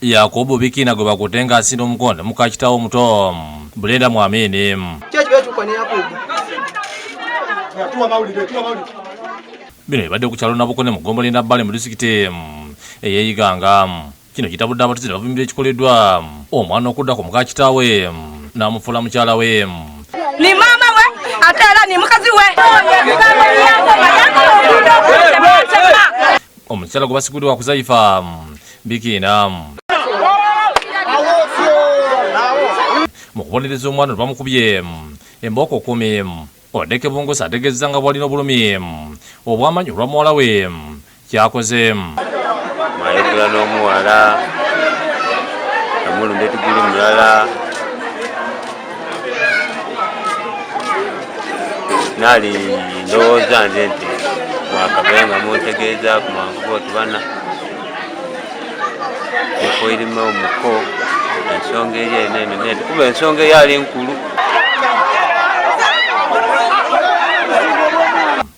Yakobo Bikina gwe bakutenga asina omukonda mukakitawo muto Bulenda Mwamini. Bino ebadde ku kyalo Nabukone mu Gombo Lindabbale mu disitulikiti ey'Iganga. Kino kitabudde abatuuze bavumirira ekikoleddwa omwana okudda ku mukakitaawe n'amufuula mukyala we. Ni mama we ate era ni mukazi we. Omukyala gwe basigudde ku Zaifa Bikina. Mu kubonereza omwana bamukubye embooko 10. Odeke Bungosa ategeezezza nga bw'alina obulumi obw'amanyi olwa muwala we kyakoze. Mayegula n'omuwala amulumba etiguli mulala naali ndowooza nze nti mwakabeera nga muntegeeza ku mangu bootubana efo erimu omuko ensonga eri enene nene kuba ensonga eyo ali nkulu.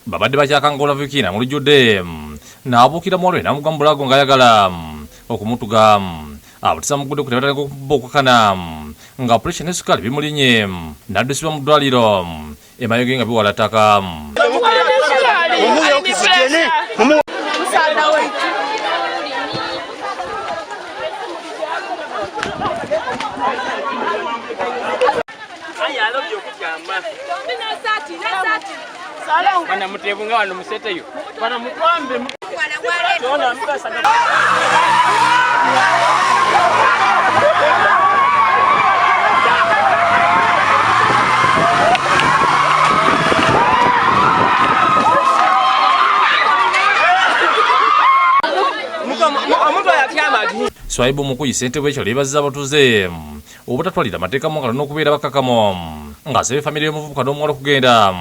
Babadde bakyakangola Bikina mu lujjudde n'abuukira muwala we n'amugwa mu bulago ng'ayagala okumutuga. Abatuuze bamugudde ku tebatandika okubbokakana nga puresha ne sukaali bimulinye n'addusibwa mu ddwaliro emayoge nga biwala ttaka. Bana mutebunga wano museteyo. Bana mukwambe. Tona mbasa. Swaibu Mukuyi ssentebe w'ekyalo yeebazizza abatuuze obutatwalira amateeka mu ngalo n'okubeera bakkakkamu ng'asaba famire y'omuvubuka n'omuwala okugenda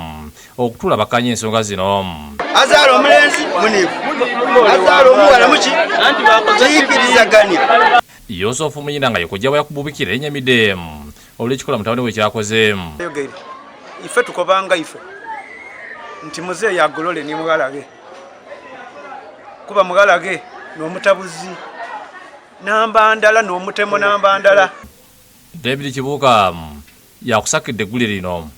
okutuula bakkanya ensonga zino. Azaala omulenzi muniivu, azaala omuwala muki kiyikirizaganya. Yosefu Muyinda nga yekojja bwa Yakubu Bikira yennyamidde olw'ekikola mutabani we kyakoze. Ife tukobanga ife nti muzeeyi agolole ni mugalage kuba mugalage n'omutabuzi n'ambandala n'omutemo n'ambandala. David Kibuuka yakusakidde eggulire lino.